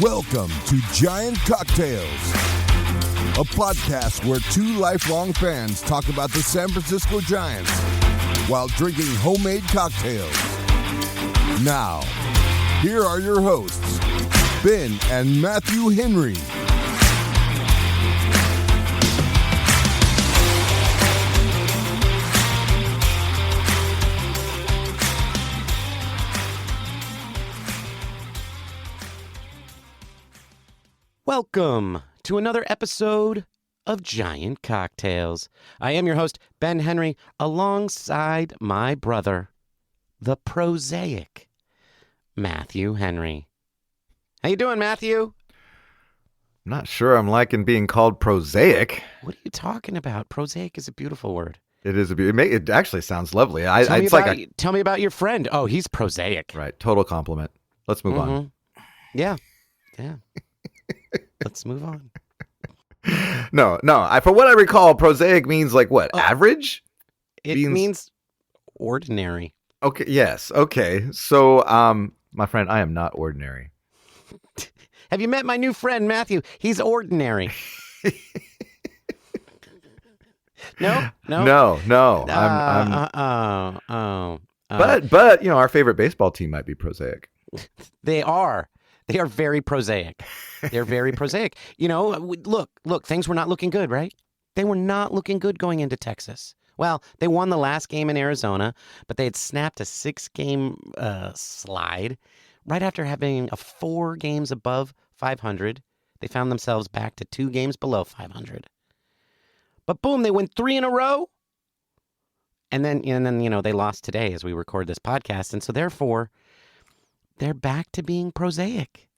Welcome to Giant Cocktails, a podcast where two lifelong fans talk about the San Francisco Giants while drinking homemade cocktails. Now, here are your hosts, Ben and Matthew Henry. Welcome to another episode of Giant Cocktails. I am your host, Ben Henry, alongside my brother, the prosaic Matthew Henry. How you doing, Matthew? I'm not sure I'm liking being called prosaic. What are you talking about? Prosaic is a beautiful word. It is it actually sounds lovely. Tell me about your friend. Oh, he's prosaic. Right, total compliment. Let's move on. Yeah. Let's move on. No. For what I recall, prosaic means like what? Average? It means ordinary. Okay. Yes. Okay. So, my friend, I am not ordinary. Have you met my new friend, Matthew? He's ordinary. No. But our favorite baseball team might be prosaic. They are very prosaic. They're very prosaic. Look, things were not looking good, right? They were not looking good going into Texas. Well, they won the last game in Arizona, but they had snapped a 6-game slide. Right after having 4 games above 500, they found themselves back to 2 games below 500. But boom, they win 3 in a row. And then they lost today as we record this podcast. And so therefore, they're back to being prosaic.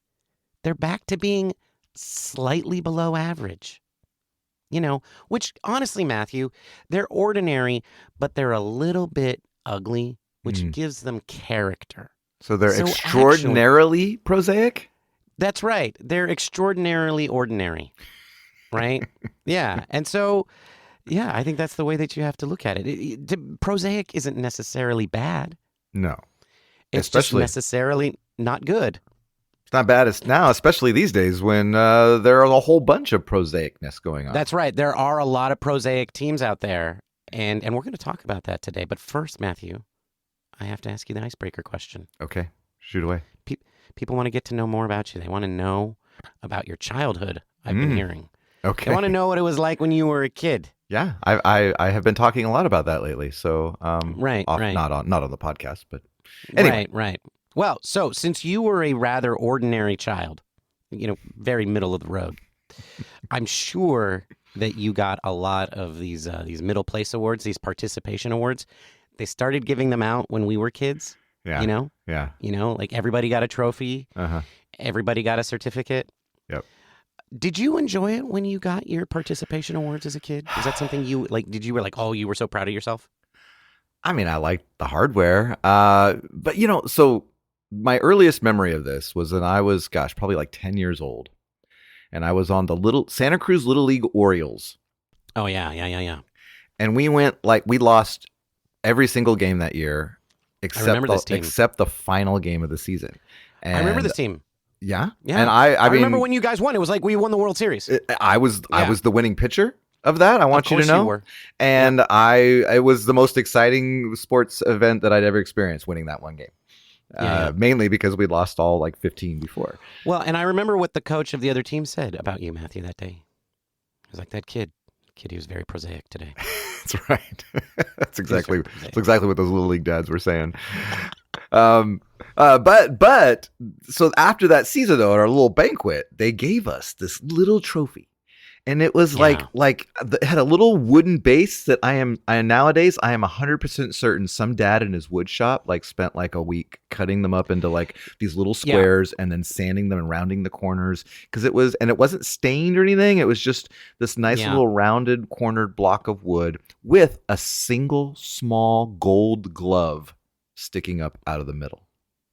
They're back to being slightly below average. Which honestly, Matthew, they're ordinary, but they're a little bit ugly, which gives them character. So they're extraordinarily prosaic? That's right. They're extraordinarily ordinary, right? Yeah. And so, I think that's the way that you have to look at it. Prosaic isn't necessarily bad. No. It's just necessarily not good. It's not bad now, especially these days when there are a whole bunch of prosaicness going on. That's right. There are a lot of prosaic teams out there, and we're going to talk about that today. But first, Matthew, I have to ask you the icebreaker question. Okay. Shoot away. People want to get to know more about you. They want to know about your childhood, I've been hearing. Okay. They want to know what it was like when you were a kid. Yeah, I have been talking a lot about that lately. So right. Not on the podcast, but anyway. Right. Well, so since you were a rather ordinary child, very middle of the road, I'm sure that you got a lot of these middle place awards, these participation awards. They started giving them out when we were kids. Yeah. Yeah. Like everybody got a trophy. Uh-huh. Everybody got a certificate. Yep. Did you enjoy it when you got your participation awards as a kid? Was that something you like? Did you were like, oh, you were so proud of yourself? I mean, I liked the hardware, but so my earliest memory of this was when I was, probably like 10 years old, and I was on the Santa Cruz Little League Orioles. Oh yeah. And we lost every single game that year, except the final game of the season. And I remember this team. Yeah. And I mean, remember when you guys won. It was like we won the World Series. I was the winning pitcher of that. I want you to know. You were. And it was the most exciting sports event that I'd ever experienced, winning that one game. Mainly because we lost all like 15 before. Well, and I remember what the coach of the other team said about you, Matthew, that day. He was like, that kid, he was very prosaic today. That's right. That's exactly what those little league dads were saying. But so after that season, though, at our little banquet, they gave us this little trophy. And it was it had a little wooden base that nowadays I am 100% certain some dad in his wood shop spent a week cutting them up into these little squares and then sanding them and rounding the corners, because it wasn't stained or anything. It was just this nice little rounded cornered block of wood with a single small gold glove sticking up out of the middle.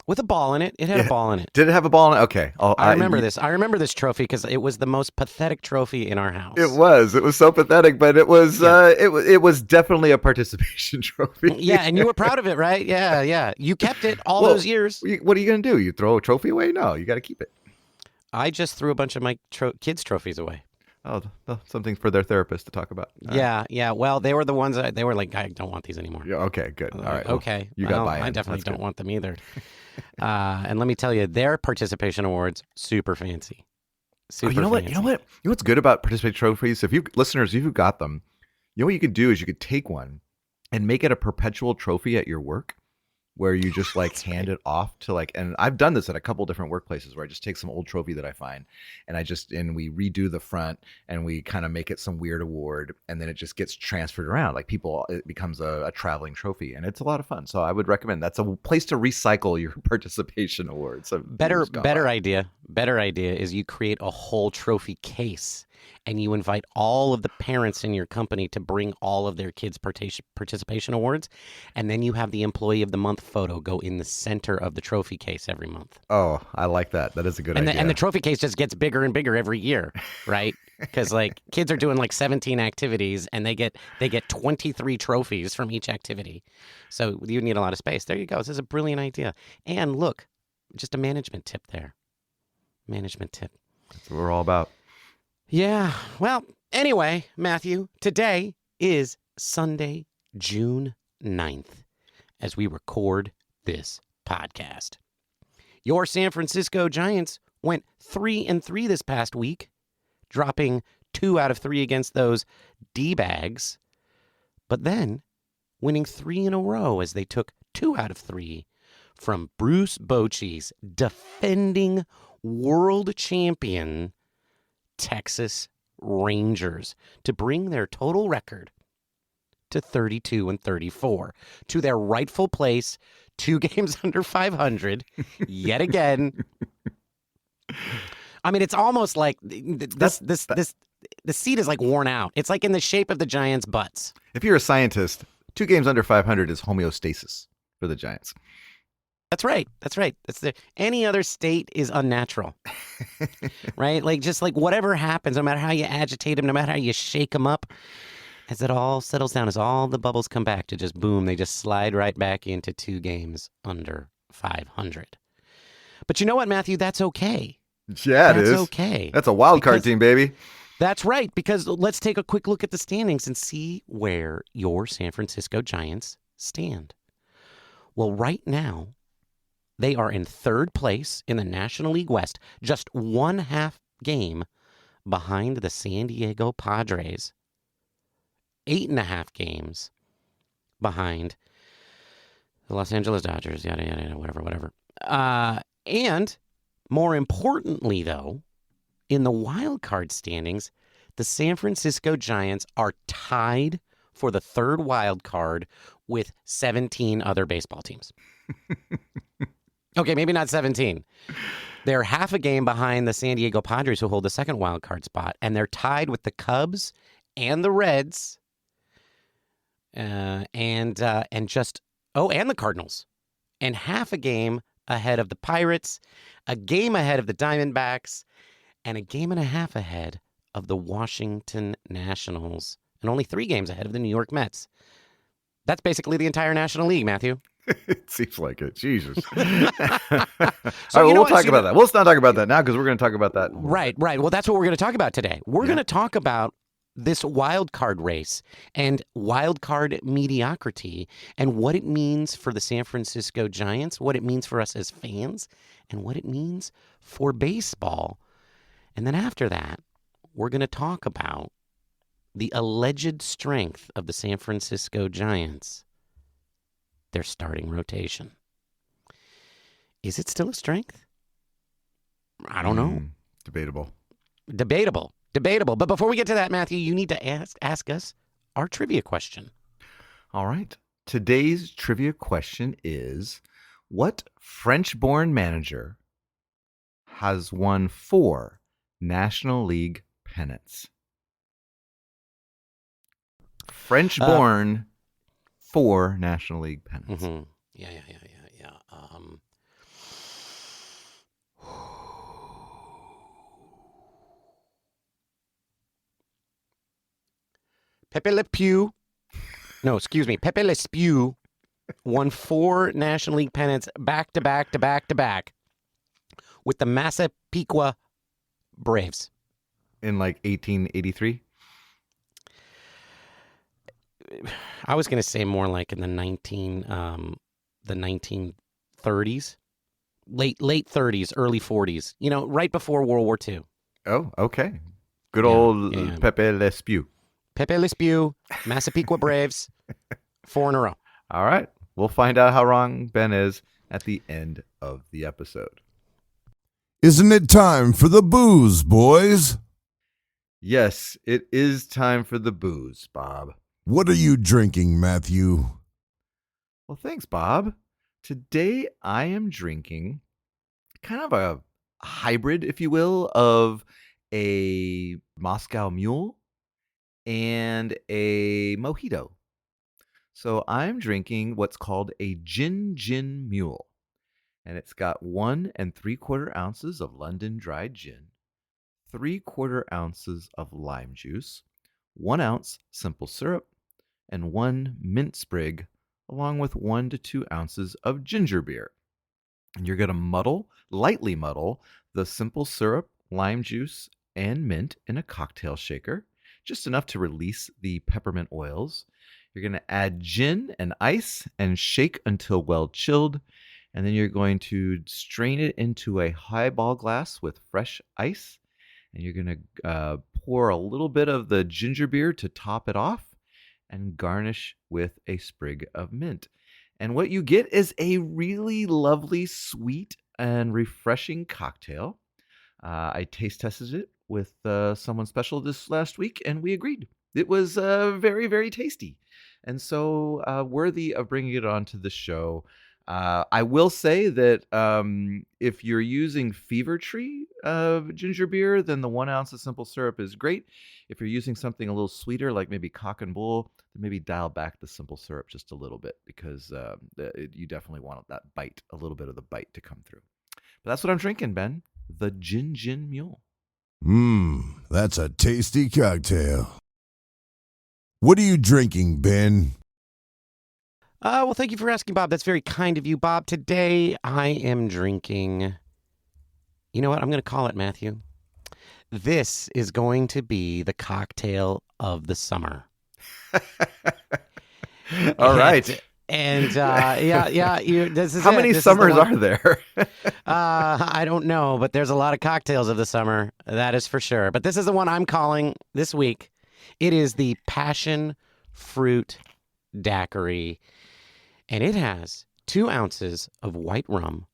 With a ball in it. It had a ball in it. Did it have a ball in it? Okay. I remember this. I remember this trophy because it was the most pathetic trophy in our house. It was so pathetic, but it was it was definitely a participation trophy. Yeah, and you were proud of it, right? Yeah. You kept it all those years. What are you going to do? You throw a trophy away? No, you got to keep it. I just threw a bunch of my kids' trophies away. Oh, something for their therapist to talk about. Yeah. Well, they were the ones that they were like, I don't want these anymore. Yeah. Okay. Good. All right. Okay. You got buy-in. I definitely That's don't good. want them either. And let me tell you, their participation awards super fancy. Super you know what? fancy. You know what? You know what's good about participation trophies? If you listeners, if you got them, you know what you could do is you could take one and make it a perpetual trophy at your work, where you just like hand it off to like, and I've done this at a couple different workplaces where I just take some old trophy that I find and we redo the front and we kind of make it some weird award, and then it just gets transferred around. Like it becomes a traveling trophy, and it's a lot of fun. So I would recommend that's a place to recycle your participation awards. So Better idea is you create a whole trophy case and you invite all of the parents in your company to bring all of their kids' participation awards, and then you have the employee of the month photo go in the center of the trophy case every month. Oh, I like that. That is a good idea. And the trophy case just gets bigger and bigger every year, right? Because like kids are doing like 17 activities and they get 23 trophies from each activity. So you need a lot of space. There you go. This is a brilliant idea. And look, just a management tip there. Management tip. That's what we're all about. Yeah. Well, anyway, Matthew, today is Sunday, June 9th, as we record this podcast. Your San Francisco Giants went 3-3 this past week, dropping 2 out of 3 against those D-bags, but then winning 3 in a row as they took 2 out of 3 from Bruce Bochy's defending world champion Texas Rangers to bring their total record to 32-34, to their rightful place, 2 games under 500 yet again. I mean, it's almost like the seat is like worn out. It's like in the shape of the Giants' butts. If you're a scientist, 2 games under 500 is homeostasis for the Giants. That's right. Any other state is unnatural, right? Like just like whatever happens, no matter how you agitate them, no matter how you shake them up, as it all settles down, as all the bubbles come back to just boom, they just slide right back into 2 games under 500. But you know what, Matthew? That's okay. Yeah, That's it is. Okay. That's a wild card team, baby. That's right, because let's take a quick look at the standings and see where your San Francisco Giants stand. Well, right now, they are in 3rd place in the National League West, just 1/2 game behind the San Diego Padres, 8.5 games behind the Los Angeles Dodgers, yada, yada, yada, whatever. And more importantly, though, in the wild card standings, the San Francisco Giants are tied for the 3rd wild card with 17 other baseball teams. Okay, maybe not 17. They're 1/2 a game behind the San Diego Padres, who hold the 2nd wild card spot, and they're tied with the Cubs and the Reds, and the Cardinals, and 1/2 a game ahead of the Pirates, a game ahead of the Diamondbacks, and a game and a half ahead of the Washington Nationals, and only 3 games ahead of the New York Mets. That's basically the entire National League, Matthew. It seems like it. Jesus. So All right, we'll talk about that. We'll not talk about that now because we're going to talk about that. Right. Well, that's what we're going to talk about today. We're going to talk about this wild card race and wild card mediocrity and what it means for the San Francisco Giants, what it means for us as fans, and what it means for baseball. And then after that, we're going to talk about the alleged strength of the San Francisco Giants, their starting rotation. Is it still a strength? I don't know. Debatable. But before we get to that, Matthew, you need to ask us our trivia question. All right. Today's trivia question is, what French-born manager has won 4 National League pennants? French-born, 4 National League pennants. Mm-hmm. Yeah. Pepe Le Pew. No, excuse me. Pepe Le Pew won 4 National League pennants back to back with the Massapequa Braves. In like 1883? I was going to say more like in the 1930s, late 30s, early 40s. Right before World War II. Oh, okay. Good old Pepe Le Pew. Pepe Le Pew, Massapequa Braves, 4 in a row. All right. We'll find out how wrong Ben is at the end of the episode. Isn't it time for the booze, boys? Yes, it is time for the booze, Bob. What are you drinking, Matthew? Well, thanks, Bob. Today I am drinking kind of a hybrid, if you will, of a Moscow Mule and a mojito. So I'm drinking what's called a Gin-Gin Mule. And it's got 1 3/4 ounces of London dried gin, 3/4 ounces of lime juice, 1 ounce simple syrup, and 1 mint sprig, along with 1 to 2 ounces of ginger beer. And you're going to lightly muddle the simple syrup, lime juice, and mint in a cocktail shaker, just enough to release the peppermint oils. You're going to add gin and ice and shake until well chilled. And then you're going to strain it into a highball glass with fresh ice. And you're going to pour a little bit of the ginger beer to top it off and garnish with a sprig of mint. And what you get is a really lovely, sweet, and refreshing cocktail. I taste tested it with someone special this last week, and we agreed. It was very, very tasty. And so worthy of bringing it on to the show. I will say that if you're using Fever Tree ginger beer, then the 1 ounce of simple syrup is great. If you're using something a little sweeter, like maybe Cock and Bull, then maybe dial back the simple syrup just a little bit, because you definitely want that bite, a little bit of the bite to come through. But that's what I'm drinking, Ben. The Gin-Gin Mule. That's a tasty cocktail. What are you drinking, Ben? Well, thank you for asking, Bob. That's very kind of you, Bob. Today I am drinking. You know what? I'm going to call it, Matthew. This is going to be the cocktail of the summer. All right. And this is How many summers are there? I don't know, but there's a lot of cocktails of the summer. That is for sure. But this is the one I'm calling this week. It is the Passion Fruit Daiquiri. And it has 2 ounces of white rum,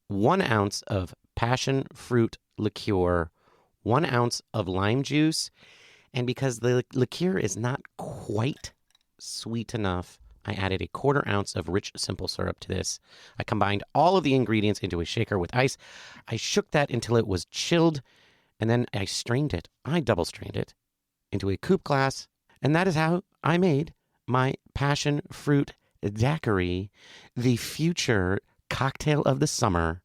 1 ounce of passion fruit liqueur, 1 ounce of lime juice. And because the liqueur is not quite sweet enough, I added 1/4 ounce of rich simple syrup to this. I combined all of the ingredients into a shaker with ice. I shook that until it was chilled, and then I strained it. I double strained it into a coupe glass, and that is how I made my Passion Fruit Daiquiri, the future cocktail of the summer.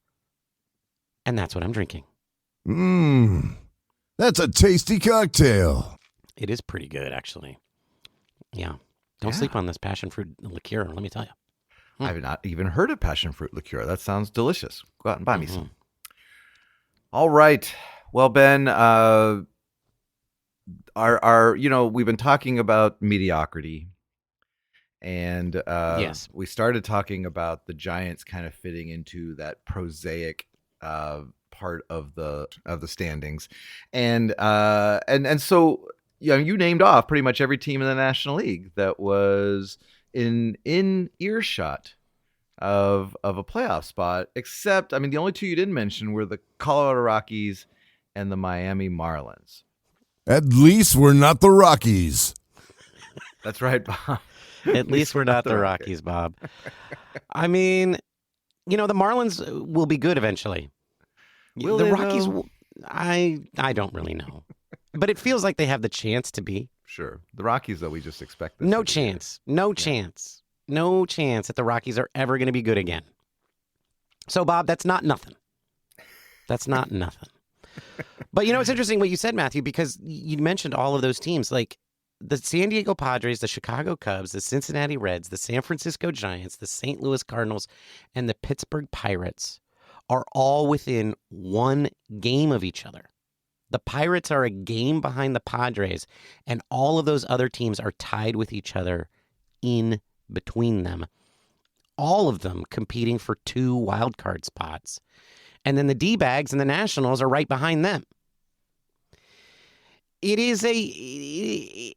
And that's what I'm drinking. That's a tasty cocktail. It is pretty good, actually. Yeah. Don't sleep on this passion fruit liqueur, let me tell you. I've not even heard of passion fruit liqueur. That sounds delicious. Go out and buy me some. All right. Well, Ben, we've been talking about mediocrity. And yes, we started talking about the Giants kind of fitting into that prosaic part of the standings, and so you named off pretty much every team in the National League that was in earshot of a playoff spot, except the only two you didn't mention were the Colorado Rockies and the Miami Marlins. At least we're not the Rockies. That's right, Bob. At least we're not the Rockies, Bob. The Marlins will be good eventually. Will the they, Rockies, though? I don't really know. But it feels like they have the chance to be. Sure. The Rockies, though, we just expect this. No chance that the Rockies are ever going to be good again. So, Bob, that's not nothing. But, it's interesting what you said, Matthew, because you mentioned all of those teams. Like, the San Diego Padres, the Chicago Cubs, the Cincinnati Reds, the San Francisco Giants, the St. Louis Cardinals, and the Pittsburgh Pirates are all within 1 game of each other. The Pirates are a game behind the Padres, and all of those other teams are tied with each other in between them. All of them competing for 2 wild card spots. And then the D-bags and the Nationals are right behind them. It is a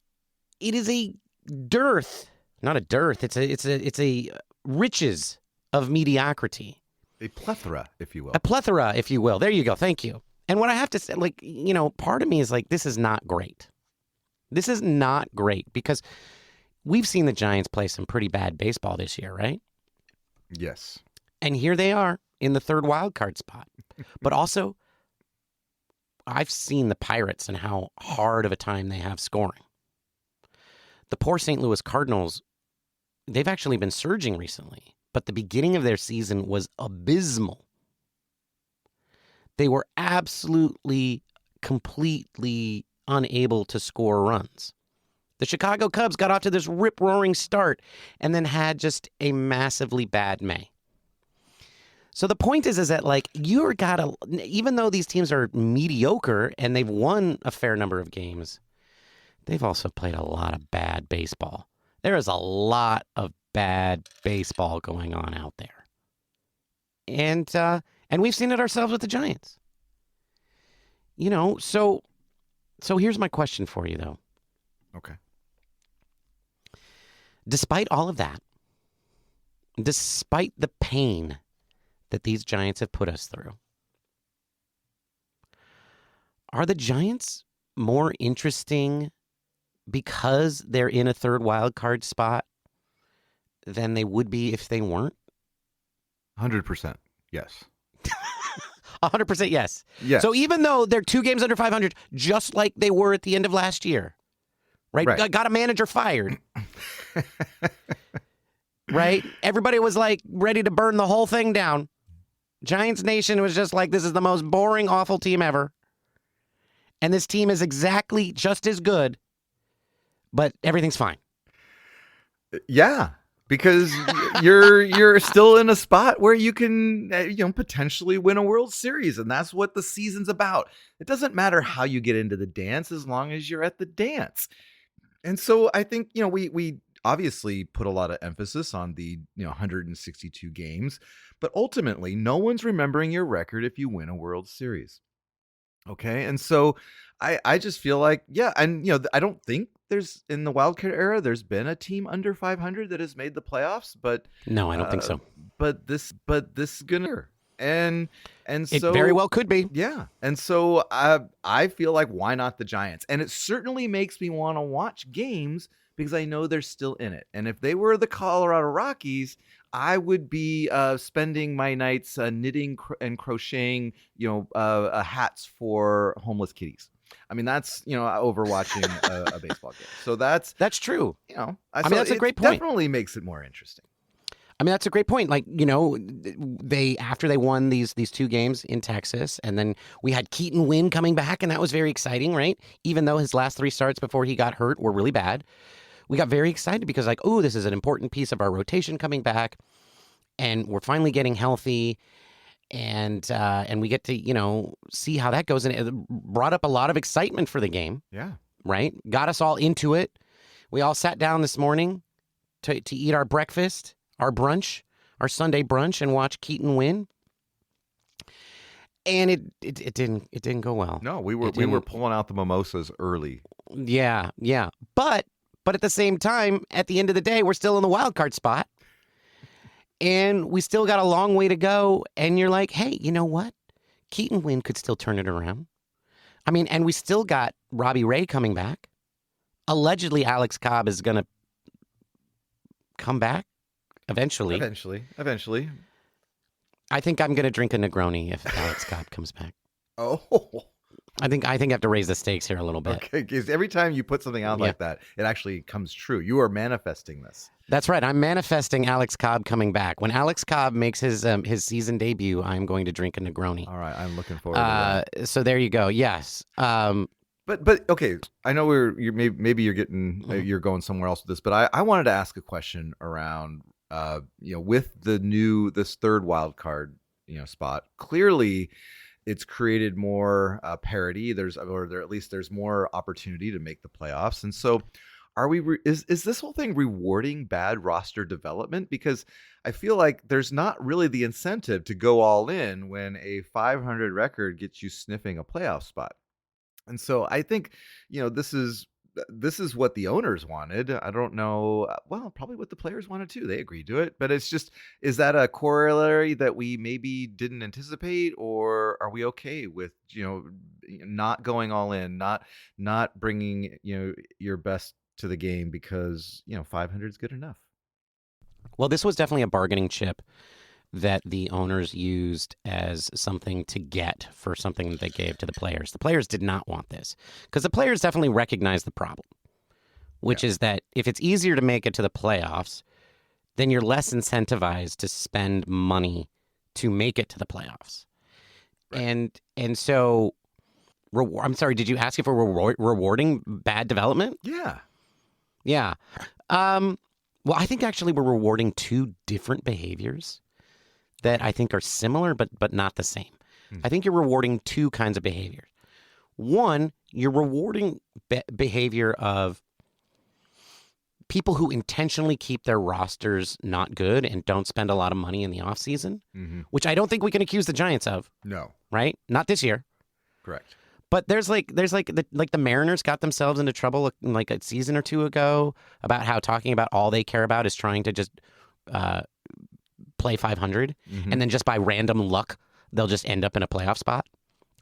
dearth, not a dearth. It's a riches of mediocrity. A plethora, if you will. A plethora, if you will. There you go. Thank you. And what I have to say, part of me is like, this is not great. This is not great because we've seen the Giants play some pretty bad baseball this year, right? Yes. And here they are in the 3rd wild card spot. But also, I've seen the Pirates and how hard of a time they have scoring. The poor St. Louis Cardinals, they've actually been surging recently, but the beginning of their season was abysmal. They were absolutely, completely unable to score runs. The Chicago Cubs got off to this rip-roaring start and then had just a massively bad May. So the point is that, like, you're gotta, even though these teams are mediocre and they've won a fair number of games, they've also played a lot of bad baseball. There is a lot of bad baseball going on out there. And we've seen it ourselves with the Giants. So here's my question for you, though. Okay. Despite all of that, despite the pain that these Giants have put us through, are the Giants more interesting because they're in a 3rd wild card spot than they would be if they weren't? 100%. Yes. 100% yes. Yes. So even though they're 2 games under 500, just like they were at the end of last year, right? Got a manager fired. Right? Everybody was like ready to burn the whole thing down. Giants Nation was just like, this is the most boring, awful team ever. And this team is exactly just as good, but everything's fine. Yeah, because you're still in a spot where you can potentially win a World Series, and that's what the season's about. It doesn't matter how you get into the dance as long as you're at the dance. And so I think we obviously put a lot of emphasis on the 162 games, but ultimately no one's remembering your record if you win a World Series. Okay, and so I just feel like, yeah, and I don't think there's, in the wildcard era, there's been a team under 500 that has made the playoffs, but no, I don't think so. But this is gonna, and so it very well could be. Yeah, and so I feel like, why not the Giants? And it certainly makes me want to watch games because I know they're still in it. And if they were the Colorado Rockies, I would be spending my nights knitting and crocheting, hats for homeless kitties. I mean, that's, overwatching a baseball game. So that's true. I mean, that's a great point. Definitely makes it more interesting. I mean, that's a great point. Like, after they won these 2 games in Texas, and then we had Keaton Winn coming back, and that was very exciting, right? Even though his last 3 starts before he got hurt were really bad. We got very excited because, like, oh, this is an important piece of our rotation coming back, and we're finally getting healthy, and we get to, see how that goes. And it brought up a lot of excitement for the game. Yeah. Right? Got us all into it. We all sat down this morning to eat our breakfast, our brunch, our Sunday brunch, and watch Keaton Winn. And it didn't go well. No, we were pulling out the mimosas early. Yeah. But at the same time, at the end of the day, we're still in the wild card spot. And we still got a long way to go. And you're like, hey, you know what? Keaton Winn could still turn it around. I mean, and we still got Robbie Ray coming back. Allegedly, Alex Cobb is going to come back eventually. Eventually. I think I'm going to drink a Negroni if Alex Cobb comes back. Oh. I think I have to raise the stakes here a little bit. Okay, because every time you put something out like that, it actually comes true. You are manifesting this. That's right. I'm manifesting Alex Cobb coming back. When Alex Cobb makes his season debut, I'm going to drink a Negroni. All right, I'm looking forward to that. So there you go. Yes. But okay, I know maybe you're getting you're going somewhere else with this, but I wanted to ask a question around with this 3rd wild card spot. Clearly, It's created more parity. There's more opportunity to make the playoffs. And so, is this whole thing rewarding bad roster development? Because I feel like there's not really the incentive to go all in when a 500 record gets you sniffing a playoff spot. And so I think, this is what the owners wanted. I don't know. Well, probably what the players wanted too. They agreed to it, but it's just, is that a corollary that we maybe didn't anticipate, or are we okay with, not going all in, not bringing, your best to the game because, 500 is good enough? Well, this was definitely a bargaining chip that the owners used as something to get for something that they gave to the players. The players did not want this because the players definitely recognized the problem, which is that if it's easier to make it to the playoffs, then you're less incentivized to spend money to make it to the playoffs. Right. And so, I'm sorry, did you ask if we're rewarding bad development? Yeah. Yeah. Well, I think actually we're rewarding two different behaviors that I think are similar but not the same. I think you're rewarding two kinds of behaviors. One, you're rewarding behavior of people who intentionally keep their rosters not good and don't spend a lot of money in the offseason, which I don't think we can accuse the Giants of. No. Right? Not this year. Correct. But there's the Mariners got themselves into trouble like a season or two ago about how talking about all they care about is trying to just play 500, and then just by random luck they'll just end up in a playoff spot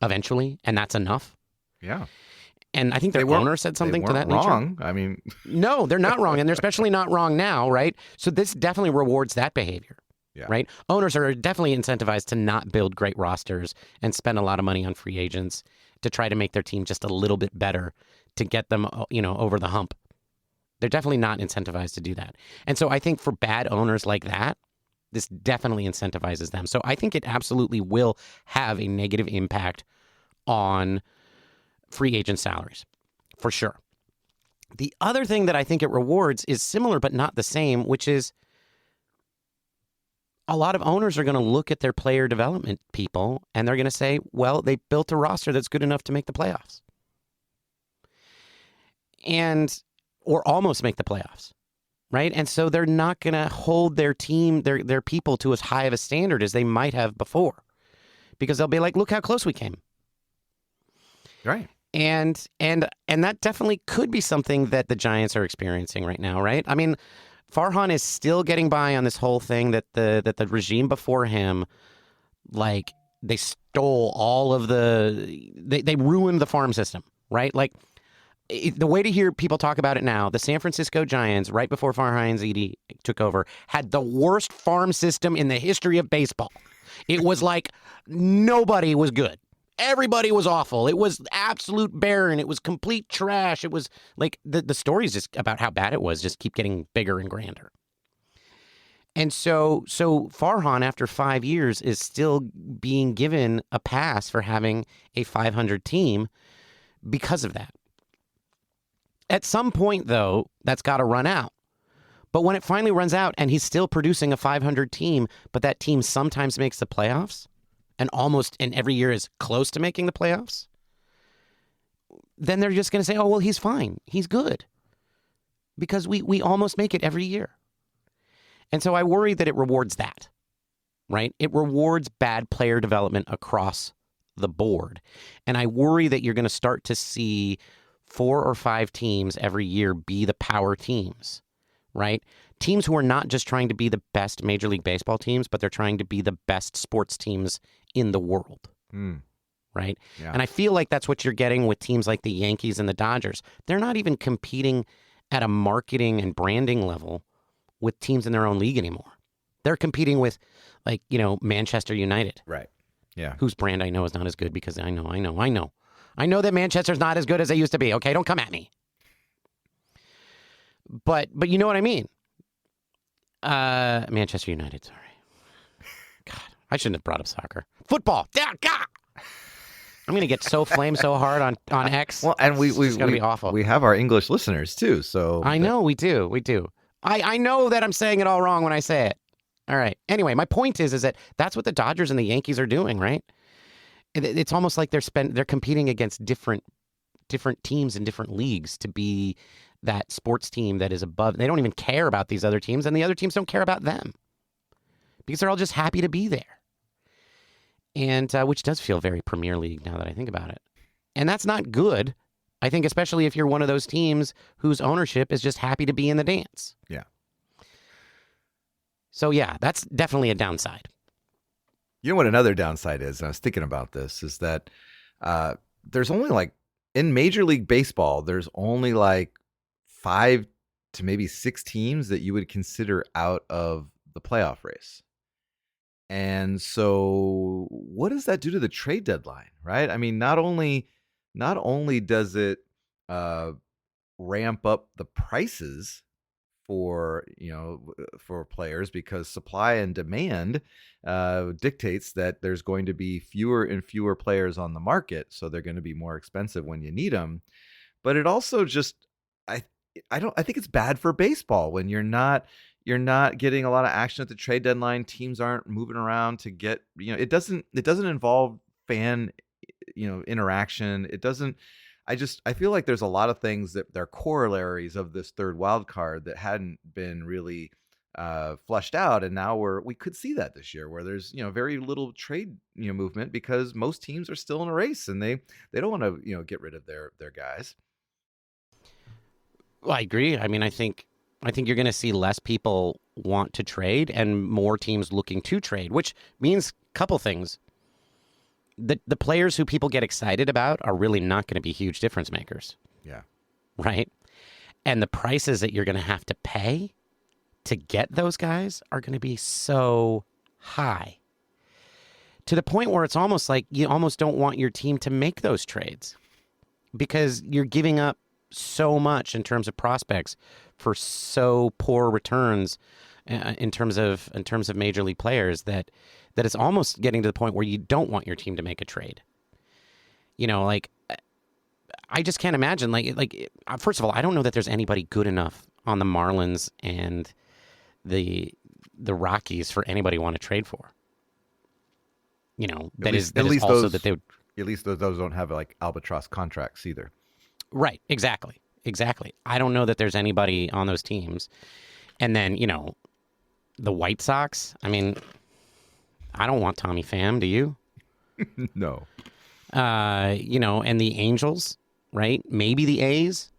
eventually, and that's enough. Yeah. And I think their owner said something to that nature. Wrong. I mean, no, they're not wrong, and they're especially not wrong now, right? So this definitely rewards that behavior. Yeah. Right? Owners are definitely incentivized to not build great rosters and spend a lot of money on free agents to try to make their team just a little bit better to get them, over the hump. They're definitely not incentivized to do that. And so I think for bad owners like that, this definitely incentivizes them. So I think it absolutely will have a negative impact on free agent salaries, for sure. The other thing that I think it rewards is similar but not the same, which is a lot of owners are going to look at their player development people and they're going to say, well, they built a roster that's good enough to make the playoffs. Or almost make the playoffs. Right? And so they're not going to hold their team, their people to as high of a standard as they might have before. Because they'll be like, look how close we came. Right. And that definitely could be something that the Giants are experiencing right now, right? I mean, Farhan is still getting by on this whole thing that the regime before him, like, they stole all of they ruined the farm system, right? Like, the way to hear people talk about it now, the San Francisco Giants, right before Farhan Zaidi took over, had the worst farm system in the history of baseball. It was like nobody was good. Everybody was awful. It was absolute barren. It was complete trash. It was like the stories just about how bad it was just keep getting bigger and grander. And so Farhan, after 5 years, is still being given a pass for having a 500 team because of that. At some point, though, that's got to run out. But when it finally runs out and he's still producing a 500 team, but that team sometimes makes the playoffs, and every year is close to making the playoffs, then they're just going to say, oh, well, he's fine. He's good. Because we almost make it every year. And so I worry that it rewards that, right? It rewards bad player development across the board. And I worry that you're going to start to see 4 or 5 teams every year be the power teams, right? Teams who are not just trying to be the best Major League Baseball teams, but they're trying to be the best sports teams in the world, right? Yeah. And I feel like that's what you're getting with teams like the Yankees and the Dodgers. They're not even competing at a marketing and branding level with teams in their own league anymore. They're competing with, like, Manchester United. Right. Yeah. Whose brand I know is not as good because I know that Manchester's not as good as they used to be. Okay, don't come at me. But you know what I mean. Manchester United, sorry. God, I shouldn't have brought up soccer. Football. Yeah, God. I'm gonna get so flamed so hard on X. Well, and it's gonna be awful. We have our English listeners too, so I know we do. I know that I'm saying it all wrong when I say it. All right. Anyway, my point is that that's what the Dodgers and the Yankees are doing, right? It's almost like they're competing against different teams in different leagues to be that sports team that is above. They don't even care about these other teams, and the other teams don't care about them because they're all just happy to be there. And which does feel very Premier League now that I think about it. And that's not good, I think, especially if you're one of those teams whose ownership is just happy to be in the dance. Yeah. So, yeah, that's definitely a downside. You know what another downside is, and I was thinking about this, is that there's only like, in Major League Baseball, there's only like 5 to maybe 6 teams that you would consider out of the playoff race. And so what does that do to the trade deadline, right? I mean, not only does it ramp up the prices for players, because supply and demand dictates that there's going to be fewer and fewer players on the market, so they're going to be more expensive when you need them. But it also just I think it's bad for baseball when you're not getting a lot of action at the trade deadline. Teams aren't moving around to get, it doesn't involve fan interaction. It doesn't. I feel like there's a lot of things that they're corollaries of this third wild card that hadn't been really flushed out, and now we could see that this year, where there's very little trade movement because most teams are still in a race and they don't want to get rid of their guys. Well, I agree. I mean, I think you're going to see less people want to trade and more teams looking to trade, which means a couple things. The players who people get excited about are really not going to be huge difference makers. Yeah. Right? And the prices that you're going to have to pay to get those guys are going to be so high, to the point where it's almost like you almost don't want your team to make those trades because you're giving up so much in terms of prospects for so poor returns in terms of major league players that it's almost getting to the point where you don't want your team to make a trade. Like, I just can't imagine. Like first of all, I don't know that there's anybody good enough on the Marlins and the Rockies for anybody to want to trade for. At least those don't have like albatross contracts either. Right. Exactly. I don't know that there's anybody on those teams. And then, the White Sox, I mean, I don't want Tommy Pham. Do you? No. And the Angels, right? Maybe the A's.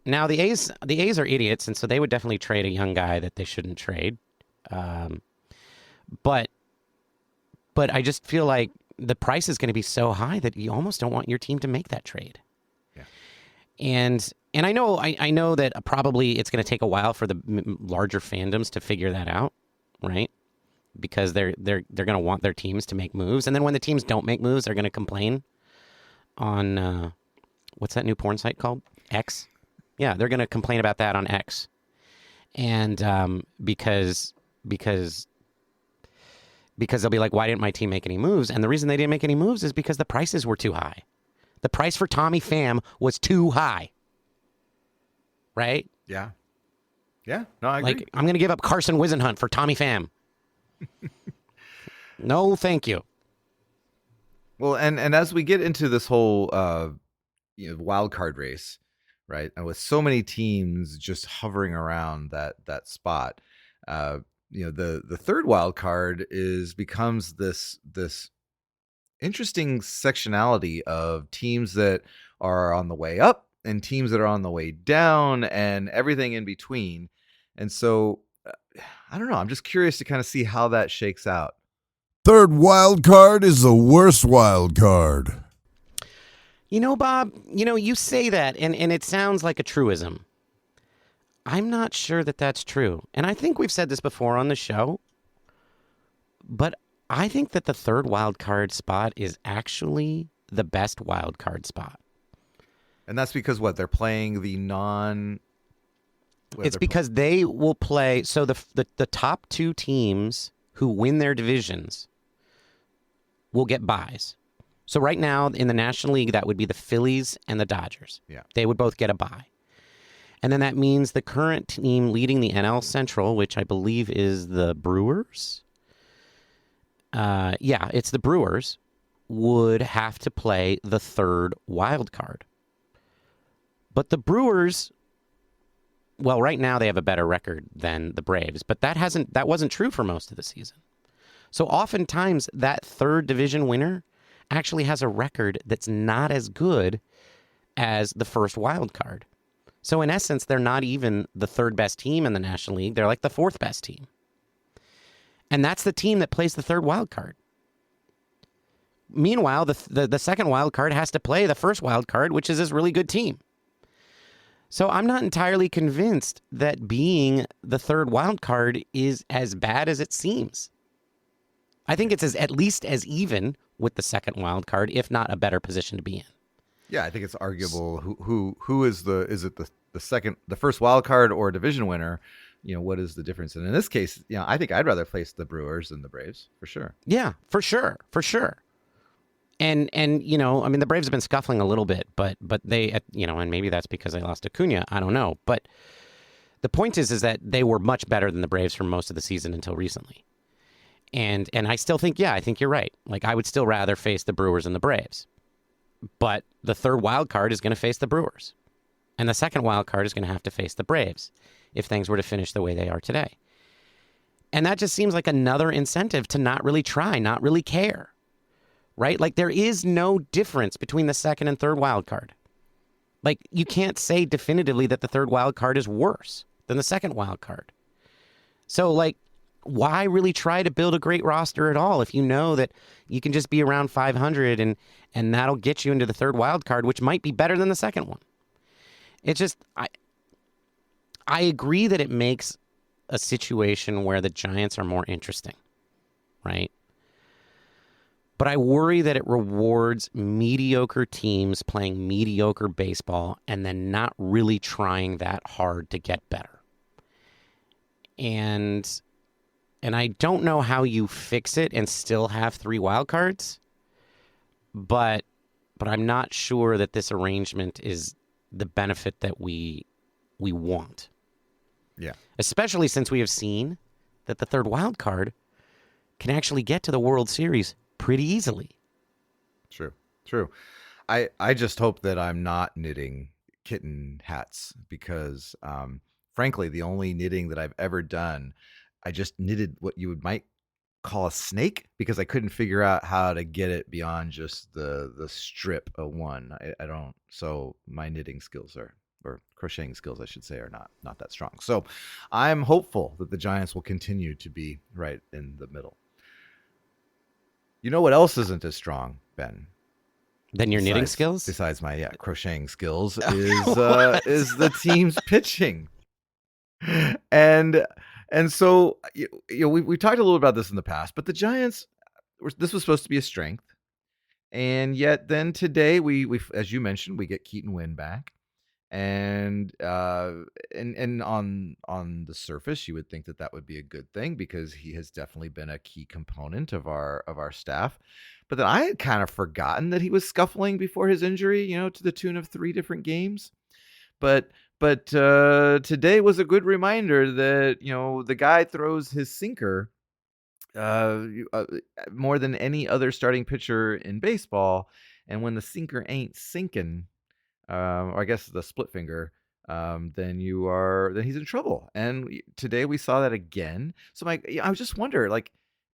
Now the A's are idiots, and so they would definitely trade a young guy that they shouldn't trade. But I just feel like the price is going to be so high that you almost don't want your team to make that trade. Yeah. And I know that probably it's going to take a while for the larger fandoms to figure that out, right? Because they're going to want their teams to make moves, and then when the teams don't make moves, they're going to complain on what's that new porn site called? X. Yeah, they're going to complain about that on X, and because they'll be like, why didn't my team make any moves? And the reason they didn't make any moves is because the prices were too high. The price for Tommy Pham was too high. Right? Yeah. Yeah. No, I agree. Like, I'm going to give up Carson Wisenhunt for Tommy Pham. No, thank you. Well, and as we get into this whole wild card race, right, and with so many teams just hovering around that spot, the third wild card becomes this interesting sectionality of teams that are on the way up and teams that are on the way down and everything in between. And so, I don't know. I'm just curious to kind of see how that shakes out. Third wild card is the worst wild card. Bob, you say that and it sounds like a truism. I'm not sure that that's true. And I think we've said this before on the show. But I think that the third wild card spot is actually the best wild card spot. And that's because what? They're playing the non... It's because they will play... So the top 2 teams who win their divisions will get buys. So right now in the National League, that would be the Phillies and the Dodgers. Yeah. They would both get a bye. And then that means the current team leading the NL Central, which I believe is the Brewers. Yeah, it's the Brewers. would have to play the third wild card. But the Brewers, well, right now they have a better record than the Braves, but that wasn't true for most of the season. So oftentimes that third division winner actually has a record that's not as good as the first wild card. So in essence, they're not even the third best team in the National League. They're like the fourth best team. And that's the team that plays the third wild card. Meanwhile, the second wild card has to play the first wild card, which is this really good team. So I'm not entirely convinced that being the third wild card is as bad as it seems. I think it's at least as even with the second wild card, if not a better position to be in. Yeah, I think it's arguable who is the first wild card or division winner. What is the difference? And in this case, I think I'd rather face the Brewers than the Braves for sure. Yeah, for sure. And the Braves have been scuffling a little bit, but they, and maybe that's because they lost Acuna. I don't know. But the point is that they were much better than the Braves for most of the season until recently. And I still think, I think you're right. Like, I would still rather face the Brewers than the Braves. But the third wild card is going to face the Brewers. And the second wild card is going to have to face the Braves if things were to finish the way they are today. And that just seems like another incentive to not really try, not really care. Right? Like, there is no difference between the second and third wild card. Like, you can't say definitively that the third wild card is worse than the second wild card. So, like, why really try to build a great roster at all if you know that you can just be around 500 and that'll get you into the third wild card, which might be better than the second one? It's just, I agree that it makes a situation where the Giants are more interesting, right? But I worry that it rewards mediocre teams playing mediocre baseball and then not really trying that hard to get better. And I don't know how you fix it and still have three wild cards, but I'm not sure that this arrangement is the benefit that we want. Yeah. Especially since we have seen that the third wild card can actually get to the World Series pretty easily. True. I just hope that I'm not knitting kitten hats because, frankly, the only knitting that I've ever done, I just knitted what you might call a snake because I couldn't figure out how to get it beyond just the strip of one. I don't. So my knitting skills or crocheting skills, I should say, are not that strong. So I'm hopeful that the Giants will continue to be right in the middle. You know what else isn't as strong, Ben? Than your knitting skills? Besides my crocheting skills is the team's pitching. And so we talked a little about this in the past, but the Giants, this was supposed to be a strength. And yet then today we as you mentioned, we get Keaton Winn back. And on the surface, you would think that would be a good thing because he has definitely been a key component of our staff. But then I had kind of forgotten that he was scuffling before his injury, to the tune of 3 different games. But today was a good reminder that the guy throws his sinker more than any other starting pitcher in baseball, and when the sinker ain't sinking, or I guess the split finger, then he's in trouble. And today we saw that again. So I was just wonder,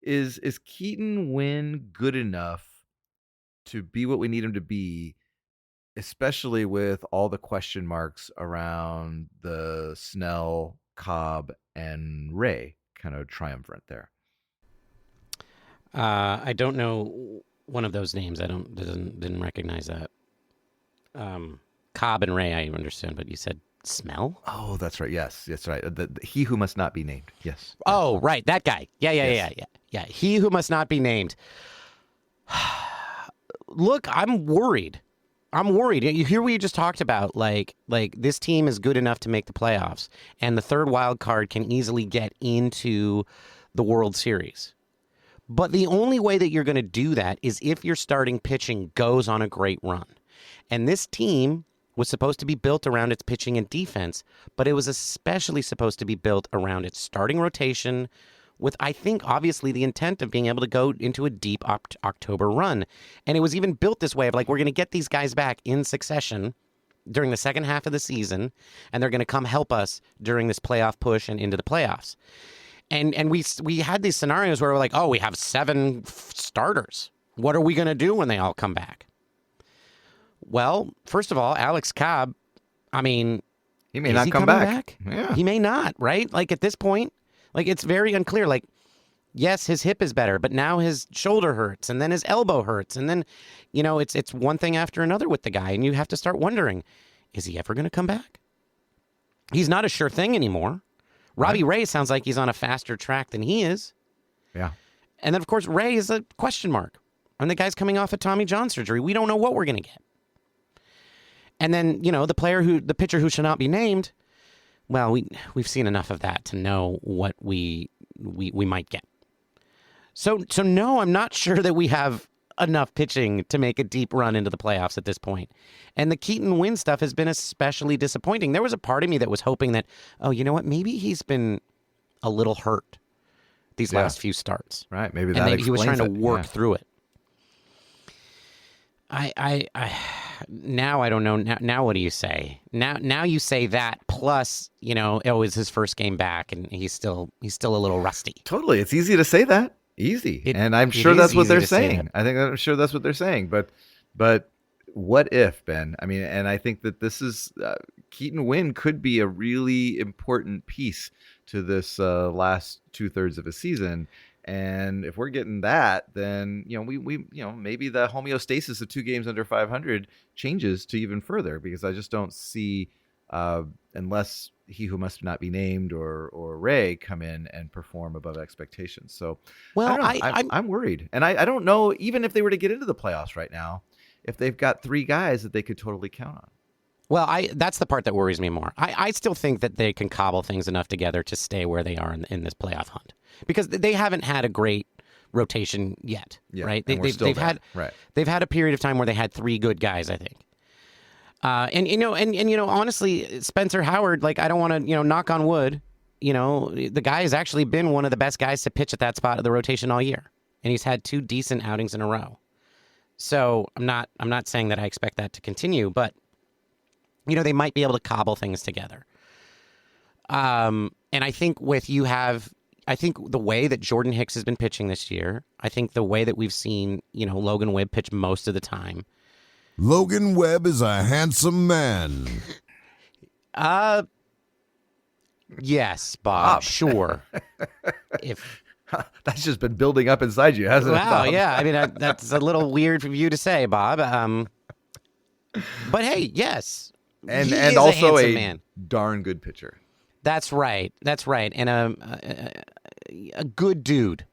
is Keaton Winn good enough to be what we need him to be, especially with all the question marks around the Snell, Cobb, and Ray kind of triumvirate there? I don't know one of those names. I didn't recognize that. Cobb and Ray, I understand, but you said Smell? Oh, that's right. Yes, that's right. He who must not be named. Yes. Oh, right. That guy. Yeah. He who must not be named. Look, I'm worried. You hear what you just talked about, like this team is good enough to make the playoffs, and the third wild card can easily get into the World Series. But the only way that you're going to do that is if your starting pitching goes on a great run. And this team was supposed to be built around its pitching and defense, but it was especially supposed to be built around its starting rotation with, I think, obviously the intent of being able to go into a deep October run. And it was even built this way of like, we're going to get these guys back in succession during the second half of the season, and they're going to come help us during this playoff push and into the playoffs. And we had these scenarios where we're like, oh, we have 7 starters. What are we going to do when they all come back? Well, first of all, Alex Cobb, I mean, he may not come back. Yeah. He may not, right? Like at this point, like it's very unclear. Like, yes, his hip is better, but now his shoulder hurts and then his elbow hurts. And then, you know, it's one thing after another with the guy. And you have to start wondering, is he ever going to come back? He's not a sure thing anymore. Robbie Ray sounds like he's on a faster track than he is. Yeah. And then, of course, Ray is a question mark. And the guy's coming off of Tommy John surgery. We don't know what we're going to get. And then, you know, the pitcher who shall not be named, well, we've seen enough of that to know what we might get. So no, I'm not sure that we have enough pitching to make a deep run into the playoffs at this point. And the Keaton Winn stuff has been especially disappointing. There was a part of me that was hoping that, oh, you know what, maybe he's been a little hurt these last few starts. Right, maybe that he was trying to work through it. I now I don't know. Now what do you say? Now you say that plus, you know, it was his first game back and he's still a little rusty. Totally. It's easy to say that. Easy. And I'm sure that's what they're saying. I'm sure that's what they're saying. But what if, Ben? I mean, and I think that this is Keaton Winn could be a really important piece to this last 2/3 of a season. And if we're getting that, then, you know, we maybe the homeostasis of 2 games under 500 changes to even further, because I just don't see, unless he who must not be named or Ray come in and perform above expectations. So, well, I'm worried. And I don't know, even if they were to get into the playoffs right now, if they've got 3 guys that they could totally count on. Well, that's the part that worries me more. I still think that they can cobble things enough together to stay where they are in this playoff hunt, because they haven't had a great rotation yet, right? They've had a period of time where they had 3 good guys, I think. And honestly, Spencer Howard, like, I don't want to, knock on wood, the guy has actually been one of the best guys to pitch at that spot of the rotation all year, and he's had 2 decent outings in a row. So I'm not saying that I expect that to continue, but they might be able to cobble things together. And I think I think the way that Jordan Hicks has been pitching this year, I think the way that we've seen, Logan Webb pitch most of the time. Logan Webb is a handsome man. Yes, Bob. Sure. If that's just been building up inside you, hasn't it? Wow, yeah. I mean, that's a little weird for you to say, Bob. But hey, yes. And also a darn good pitcher. That's right. And a good dude.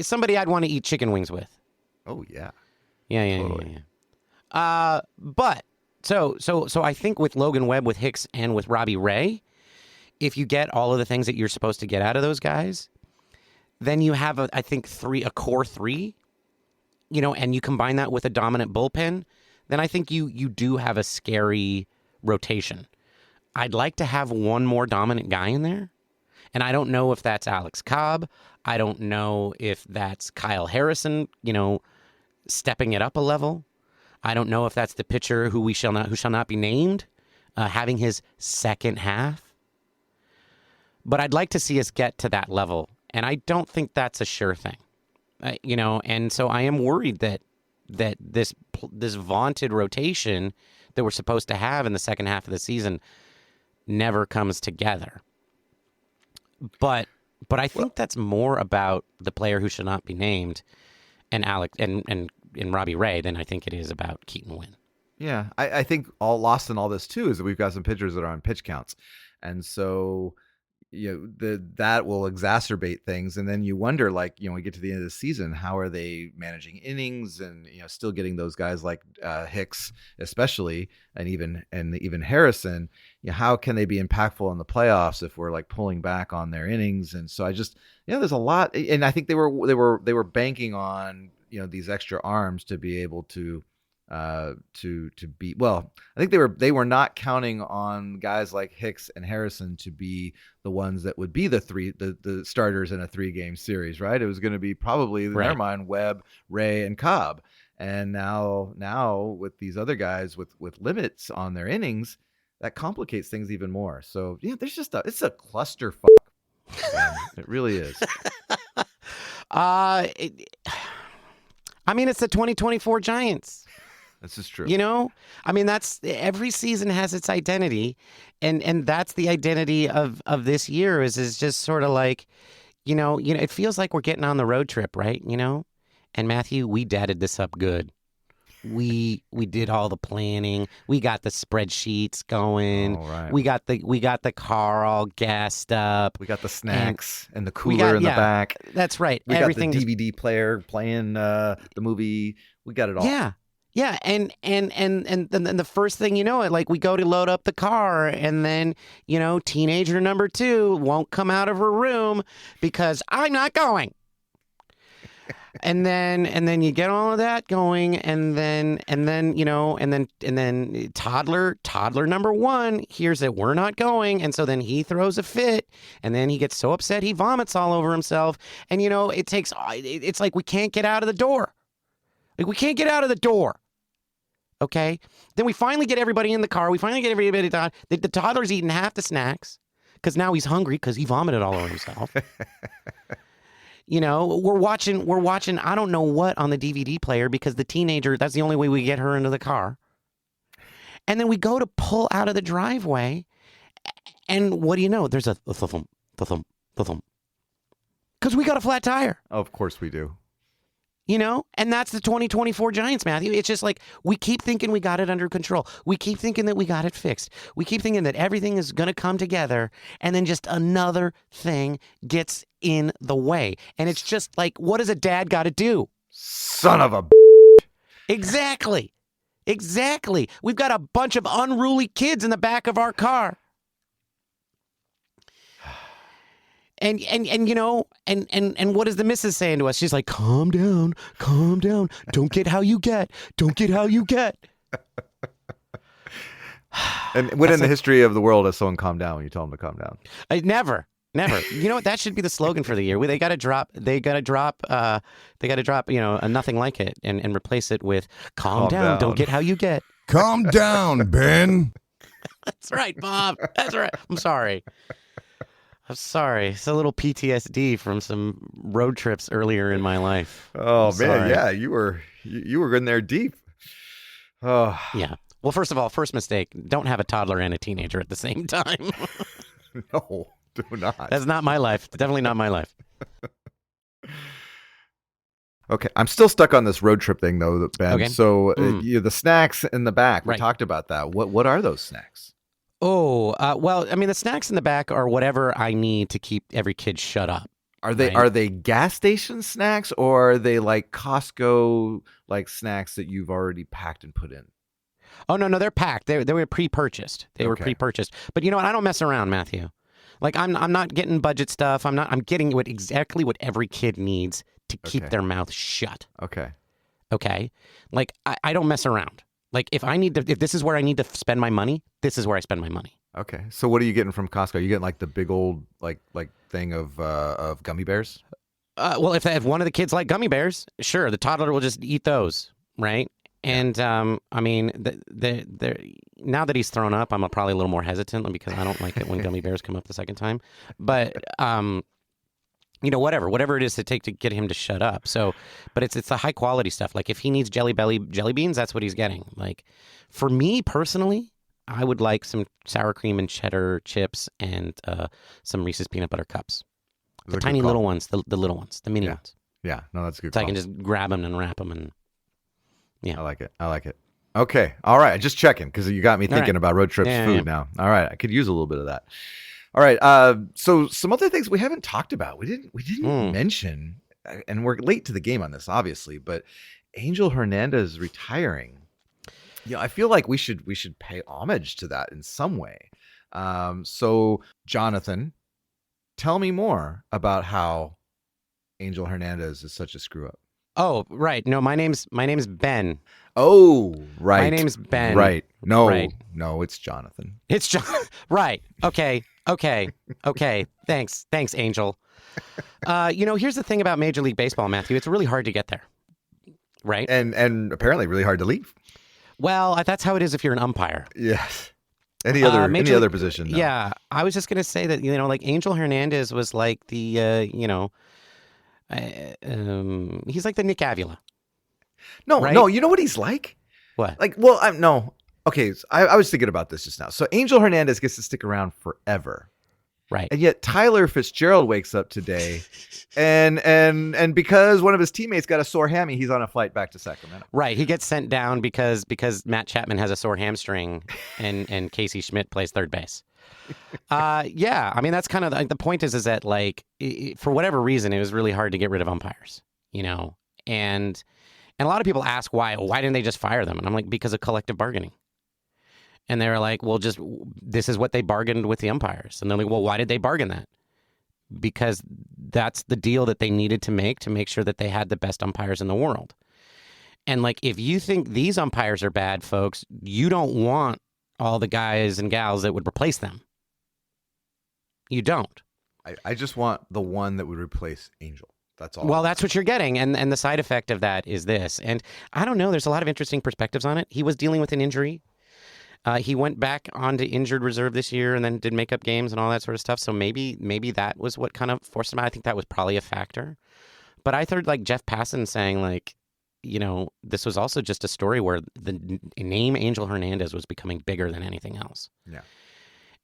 Somebody I'd want to eat chicken wings with. Oh yeah. Yeah. Totally. But so I think with Logan Webb, with Hicks, and with Robbie Ray, if you get all of the things that you're supposed to get out of those guys, then you have a core 3, and you combine that with a dominant bullpen, then I think you do have a scary rotation. I'd like to have one more dominant guy in there, and I don't know if that's Alex Cobb. I don't know if that's Kyle Harrison, stepping it up a level. I don't know if that's the pitcher who shall not be named, having his second half. But I'd like to see us get to that level, and I don't think that's a sure thing. And so I am worried that this vaunted rotation that we're supposed to have in the second half of the season never comes together. But I think that's more about the player who should not be named and Alex and Robbie Ray than I think it is about Keaton Winn. Yeah, I think all lost in all this too is that we've got some pitchers that are on pitch counts, and so that will exacerbate things. And then you wonder, we get to the end of the season, how are they managing innings and still getting those guys like Hicks especially, and even Harrison. How can they be impactful in the playoffs if we're pulling back on their innings? And so I just there's a lot, and I think they were banking on these extra arms to be able to to beat. Well, I think they were not counting on guys like Hicks and Harrison to be the ones that would be the starters in a 3-game series, right? It was going to be probably in their mind Webb, Ray, and Cobb. And now with these other guys with limits on their innings, that complicates things even more. So yeah, it's a clusterfuck. It really is. I mean, it's the 2024 Giants. This is true. You know, I mean, that's every season has its identity, and that's the identity of this year is just sort of like, you know, it feels like we're getting on the road trip, right? You know, and Matthew, we dadded this up good. We did all the planning. We got the spreadsheets going. All right. We got the car all gassed up. We got the snacks and the cooler in the back. That's right. We got the DVD player playing the movie. We got it all. Yeah. Yeah, and then the first thing you know, like we go to load up the car, and then, you know, teenager number 2 won't come out of her room because I'm not going. And then you get all of that going, and then toddler number 1 hears that we're not going, and so then he throws a fit, and then he gets so upset he vomits all over himself, and it's like we can't get out of the door. Like, we can't get out of the door. Okay? Then we finally get everybody in the car. We finally get everybody done. The toddler's eating half the snacks because now he's hungry because he vomited all over himself. You know, we're watching, I don't know what on the DVD player because the teenager, that's the only way we get her into the car. And then we go to pull out of the driveway. And what do you know? There's a thump, thump, thump. Because we got a flat tire. Of course we do. You know, and that's the 2024 Giants, Matthew. It's just like we keep thinking we got it under control. We keep thinking that we got it fixed. We keep thinking that everything is going to come together, and then just another thing gets in the way. And it's just like, what does a dad got to do? Son of a Exactly. We've got a bunch of unruly kids in the back of our car. And you know, and what is the missus saying to us? She's like, calm down. Don't get how you get. And when in the history of the world has someone calmed down when you tell them to calm down? Never. You know what? That should be the slogan for the year. They got to drop, you know, a nothing like it and replace it with calm down. Don't get how you get. Calm down, Ben. That's right, Bob. That's right. I'm sorry. It's a little PTSD from some road trips earlier in my life. Oh, man. Yeah, you were in there deep. Oh. Yeah. Well, first of all, first mistake, don't have a toddler and a teenager at the same time. No, do not. That's not my life. Definitely not my life. Okay, I'm still stuck on this road trip thing, though, Ben. Okay. So the snacks in the back, we Right. talked about that. What are those snacks? Oh, well, I mean, the snacks in the back are whatever I need to keep every kid shut up. Are they gas station snacks, or are they like Costco like snacks that you've already packed and put in? Oh, no, they're packed. They were pre-purchased. They were pre-purchased. But you know what? I don't mess around, Matthew. Like, I'm not getting budget stuff. I'm getting exactly what every kid needs to keep their mouth shut. Okay? Like, I don't mess around. Like, if this is where I need to spend my money, this is where I spend my money. Okay. So what are you getting from Costco? Are you getting like the big old like thing of gummy bears? Well, if one of the kids like gummy bears, sure, the toddler will just eat those, right? And I mean, now that he's thrown up, I'm probably a little more hesitant because I don't like it when gummy bears come up the second time. But you know, whatever it is to take to get him to shut up. So, but it's the high quality stuff. Like if he needs jelly beans, that's what he's getting. Like for me personally, I would like some sour cream and cheddar chips and some Reese's peanut butter cups. The tiny little ones, the little ones, the mini ones. Yeah, no, that's a good. So I can just grab them and wrap them and. Yeah, I like it. Okay, all right. Just checking because you got me thinking about road trips food now. All right, I could use a little bit of that. All right. So some other things we haven't talked about. We didn't mention, and we're late to the game on this, obviously. But Angel Hernandez retiring. You know, I feel like we should pay homage to that in some way. So Jonathan, tell me more about how Angel Hernandez is such a screw up. Oh, right. No, my name's Ben. Oh, right. My name's Ben. Right. No, Right. no, it's Jonathan. It's John. Right. Okay. Thanks, Angel. Here's the thing about Major League Baseball, Matthew. It's really hard to get there. Right. And apparently really hard to leave. Well, that's how it is if you're an umpire. Yes. Any other position? No. Yeah. I was just going to say that, like Angel Hernandez was like the, he's like the Nick Avila. No, right? no. You know what he's like? What? Like, well, no. Okay, so I was thinking about this just now. So Angel Hernandez gets to stick around forever. Right. And yet Tyler Fitzgerald wakes up today and because one of his teammates got a sore hammy, he's on a flight back to Sacramento. Right. He gets sent down because Matt Chapman has a sore hamstring and Casey Schmidt plays third base. Yeah. I mean, that's kind of the point is that like for whatever reason, it was really hard to get rid of umpires, and a lot of people ask why didn't they just fire them? And I'm like, because of collective bargaining. And they were like, well, this is what they bargained with the umpires. And they're like, well, why did they bargain that? Because that's the deal that they needed to make sure that they had the best umpires in the world. And like, if you think these umpires are bad, folks, you don't want all the guys and gals that would replace them. You don't. I just want the one that would replace Angel. That's all. Well, that's what you're getting. And the side effect of that is this. And I don't know. There's a lot of interesting perspectives on it. He was dealing with an injury. He went back onto injured reserve this year and then did makeup games and all that sort of stuff. So maybe that was what kind of forced him out. I think that was probably a factor. But I heard like Jeff Passan saying like, this was also just a story where the name Angel Hernandez was becoming bigger than anything else. Yeah.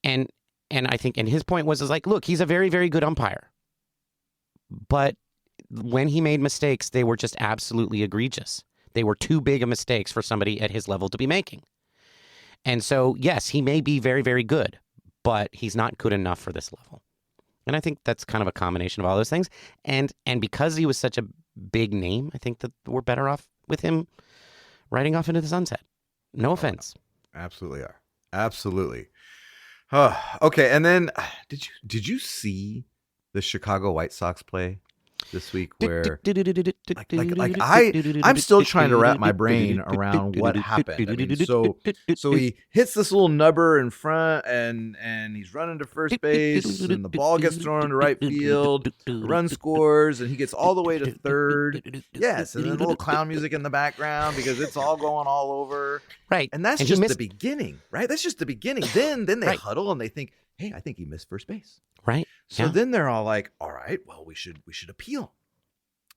And I think, and his point was like, look, he's a very, very good umpire. But when he made mistakes, they were just absolutely egregious. They were too big of mistakes for somebody at his level to be making. And so, yes, he may be very, very good, but he's not good enough for this level. And I think that's kind of a combination of all those things. And because he was such a big name, I think that we're better off with him riding off into the sunset. No offense. Absolutely are. Absolutely. Okay, and then did you see the Chicago White Sox play this week where I'm still trying to wrap my brain around what happened. I mean, so he hits this little nubber in front and he's running to first base and the ball gets thrown into right field, the run scores, and he gets all the way to third. Yes, and then a little clown music in the background because it's all going all over. Right. And that's just the beginning, right? That's just the beginning. Then they huddle and they think, hey, I think he missed first base. Right. So then they're all like, all right, well, we should appeal.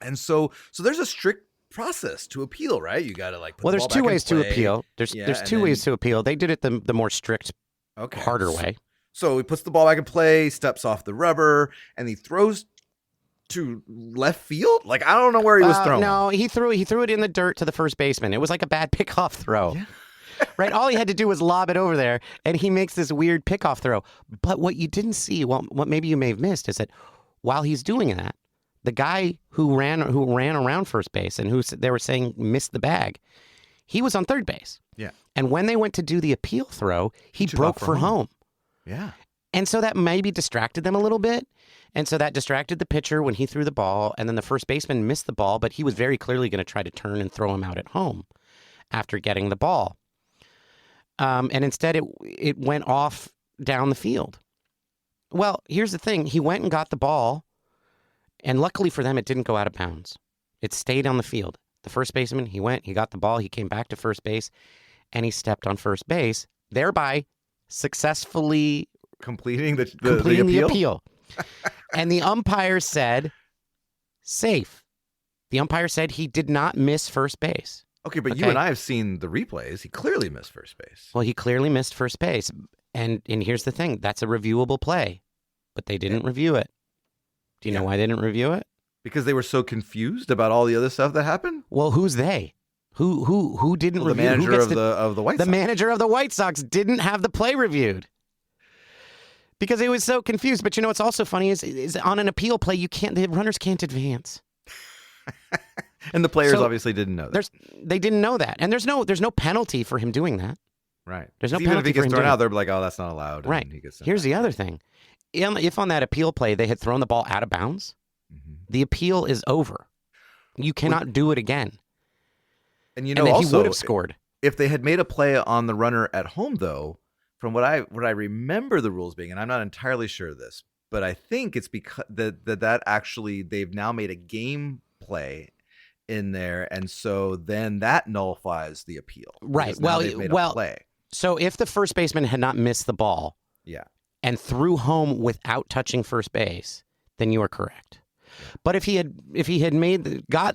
And so there's a strict process to appeal, right? You got to like put well, the there's ball two back in ways to play. appeal. There's two ways to appeal. They did it the more strict, harder way. So he puts the ball back in play, steps off the rubber, and he throws to left field. Like I don't know where he was throwing. No, he threw it in the dirt to the first baseman. It was like a bad pickoff throw. Yeah. Right? All he had to do was lob it over there, and he makes this weird pickoff throw. But what you didn't see, well, what maybe you may have missed, is that while he's doing that, the guy who ran around first base and who they were saying missed the bag, he was on third base. Yeah. And when they went to do the appeal throw, he broke for home. Yeah. And so that maybe distracted them a little bit. And so that distracted the pitcher when he threw the ball, and then the first baseman missed the ball, but he was very clearly going to try to turn and throw him out at home after getting the ball. And instead, it went off down the field. Well, here's the thing. He went and got the ball, and luckily for them, it didn't go out of bounds. It stayed on the field. The first baseman, he got the ball, he came back to first base, and he stepped on first base, thereby successfully completing the appeal. And the umpire said, safe. The umpire said he did not miss first base. Okay, but you and I have seen the replays. He clearly missed first base. Well, he clearly missed first base. And here's the thing. That's a reviewable play. But they didn't review it. Do you know why they didn't review it? Because they were so confused about all the other stuff that happened? Well, who's they? Who didn't review? The manager of the White Sox. The manager of the White Sox didn't have the play reviewed. Because he was so confused. But what's also funny is on an appeal play, the runners can't advance. And the players obviously didn't know that. They didn't know that. And there's no penalty for him doing that. Right. There's no Even penalty if he for gets him thrown doing out, they'll be like, oh, that's not allowed. Right. And he gets Here's the other thing. If on that appeal play they had thrown the ball out of bounds, the appeal is over. You cannot do it again. And you And know, then he also, would have scored. if they had made a play on the runner at home, though, from what I remember the rules being, and I'm not entirely sure of this, but I think it's because that actually they've now made a game play in there, and so then that nullifies the appeal. Right. Now they've made a play. So if the first baseman had not missed the ball, Yeah. and threw home without touching first base, then you are correct. But if he had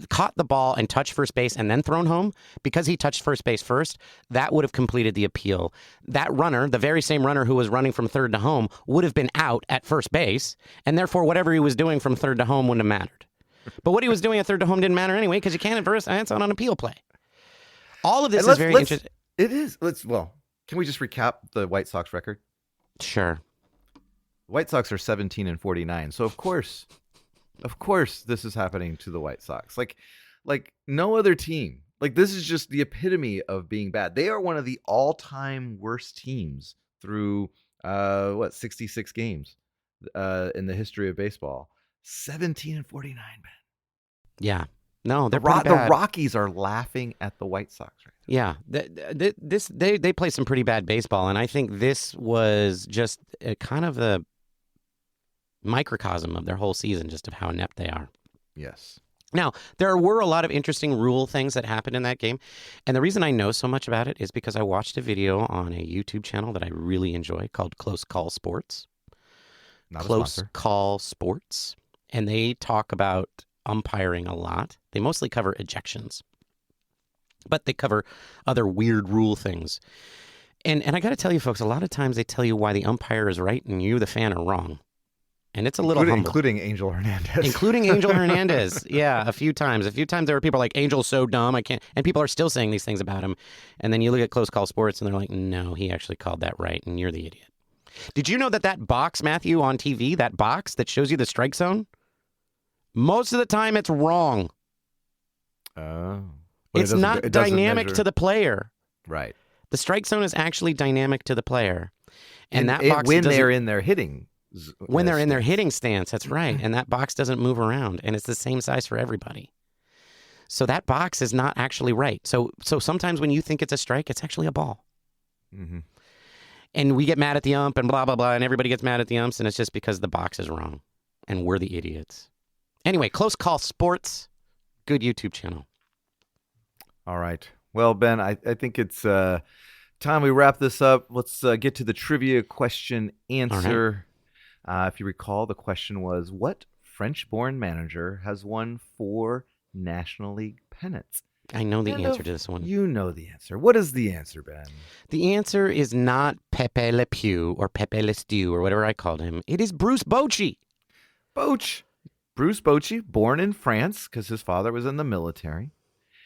caught the ball and touched first base and then thrown home, because he touched first base first, that would have completed the appeal. That runner, the very same runner who was running from third to home, would have been out at first base, and therefore whatever he was doing from third to home wouldn't have mattered. But what he was doing at third to home didn't matter anyway, because you can't adverse on an appeal play. All of this is very interesting. It is. Can we just recap the White Sox record? Sure. White Sox are 17-49. So of course, this is happening to the White Sox. Like no other team. Like, this is just the epitome of being bad. They are one of the all-time worst teams through 66 games in the history of baseball. 17-49, man. Yeah. No, they're the Rockies are laughing at the White Sox right now. Yeah, they play some pretty bad baseball, and I think this was just kind of the microcosm of their whole season, just of how inept they are. Yes. Now, there were a lot of interesting rule things that happened in that game, and the reason I know so much about it is because I watched a video on a YouTube channel that I really enjoy called Close Call Sports. Close Call Sports, and they talk about umpiring a lot. They mostly cover ejections, but they cover other weird rule things. And I got to tell you, folks, a lot of times they tell you why the umpire is right and you, the fan, are wrong. And it's a little humble. Including Angel Hernandez. Including Angel Hernandez. Yeah, a few times. A few times there were people like, Angel's so dumb, I can't. And people are still saying these things about him. And then you look at Close Call Sports and they're like, no, he actually called that right and you're the idiot. Did you know that box, Matthew, on TV, that box that shows you the strike zone, most of the time it's wrong. Oh. It's not dynamic to the player. Right. The strike zone is actually dynamic to the player. And that box when they're in their hitting when they're in their hitting stance, that's right. And that box doesn't move around, and it's the same size for everybody. So that box is not actually right. So sometimes when you think it's a strike, it's actually a ball. Mm-hmm. And we get mad at the ump and blah, blah, blah, and everybody gets mad at the umps, and it's just because the box is wrong, and we're the idiots. Anyway, Close Call Sports, good YouTube channel. All right. Well, Ben, I think it's time we wrap this up. Let's get to the trivia question answer. If you recall, the question was, what French-born manager has won 4 National League pennants? I know the answer to this one. You know the answer. What is the answer, Ben? The answer is not Pepe Le Pew or Pepe Le Stew or whatever I called him. It is Bruce Bochy. Bruce Bochy, born in France because his father was in the military.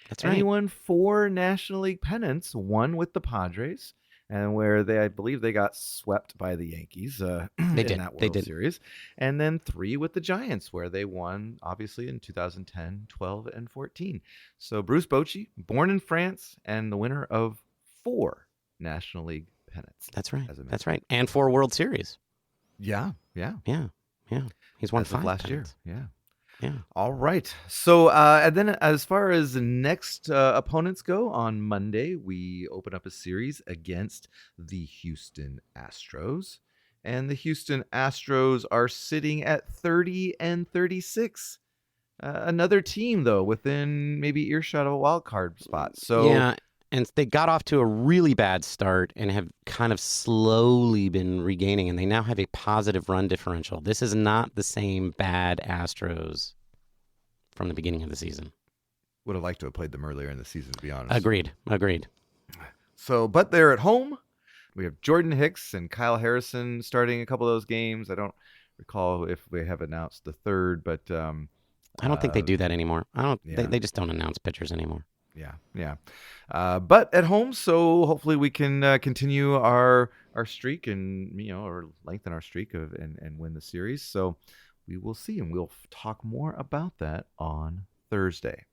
That's and right. He won 4 National League pennants, one with the Padres, and where I believe they got swept by the Yankees in that World Series. And then 3 with the Giants, where they won, obviously, in 2010, 12, and 14. So Bruce Bochy, born in France, and the winner of 4 National League pennants. That's right. That's right. And 4 World Series. Yeah. He's won 5 last pennants. year. Yeah. All right. So, and then as far as the next opponents go, on Monday, we open up a series against the Houston Astros. And the Houston Astros are sitting at 30-36. Another team, though, within maybe earshot of a wild card spot. So yeah, and they got off to a really bad start and have kind of slowly been regaining, and they now have a positive run differential. This is not the same bad Astros from the beginning of the season. Would have liked to have played them earlier in the season, to be honest. Agreed. So, but they're at home. We have Jordan Hicks and Kyle Harrison starting a couple of those games. I don't recall if we have announced the third, but I don't think they do that anymore. Yeah. They just don't announce pitchers anymore. Yeah. But at home, so hopefully we can continue our streak and or lengthen our streak and win the series. So we will see, and we'll talk more about that on Thursday.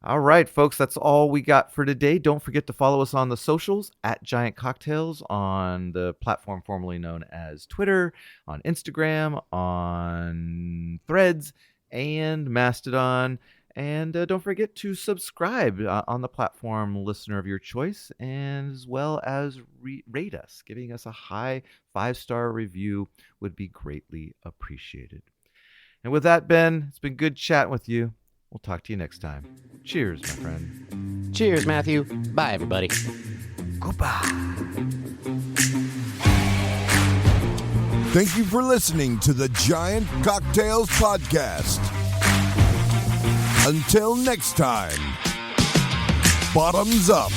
All right, folks, that's all we got for today. Don't forget to follow us on the socials at Giant Cocktails on the platform formerly known as Twitter, on Instagram, on Threads, and Mastodon. And don't forget to subscribe on the platform listener of your choice, and as well as rate us. Giving us a high 5-star review would be greatly appreciated. And with that, Ben, it's been good chatting with you. We'll talk to you next time. Cheers, my friend. Cheers, Matthew. Bye, everybody. Goodbye. Thank you for listening to the Giant Cocktails Podcast. Until next time, bottoms up.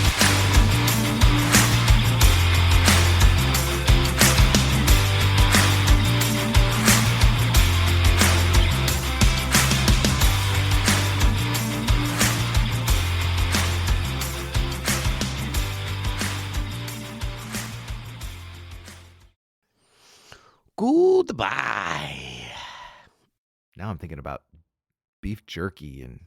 Goodbye. Now I'm thinking about beef jerky and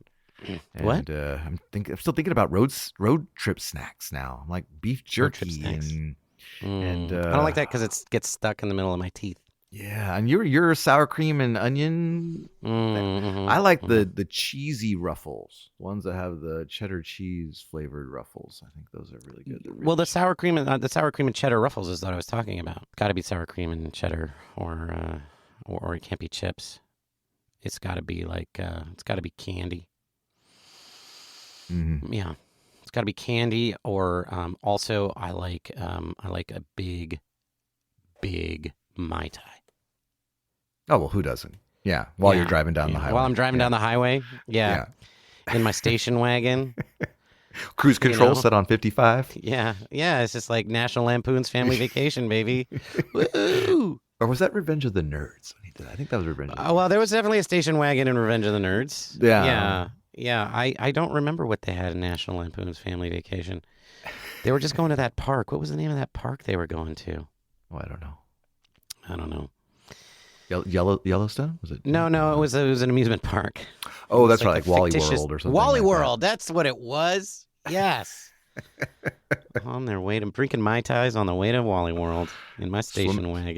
what? I'm still thinking about road trip snacks now. I'm like beef jerky and I don't like that because it gets stuck in the middle of my teeth. Yeah, and your sour cream and onion. I like the cheesy ruffles, ones that have the cheddar cheese flavored ruffles. I think those are really good. Well, the sour cream and cheddar ruffles is what I was talking about. Got to be sour cream and cheddar, or it can't be chips. It's got to be it's got to be candy. Mm-hmm. Yeah, it's got to be candy, or also I like a big Mai Tai. Oh, well, who doesn't? Yeah, while you're driving down the highway. While I'm driving down the highway, in my station wagon. Cruise control set on 55. Yeah, it's just like National Lampoon's Family Vacation, baby. Woo! Or was that Revenge of the Nerds? I think that was Revenge of the Nerds. Well, there was definitely a station wagon in Revenge of the Nerds. Yeah. I don't remember what they had in National Lampoon's Family Vacation. They were just going to that park. What was the name of that park they were going to? Oh, I don't know. Yellowstone? Was it? No, it was an amusement park. Oh, that's right, like Wally World or something. Wally World, that's what it was. Yes. On their way to drinking Mai Tais on the way to Wally World in my station wagon.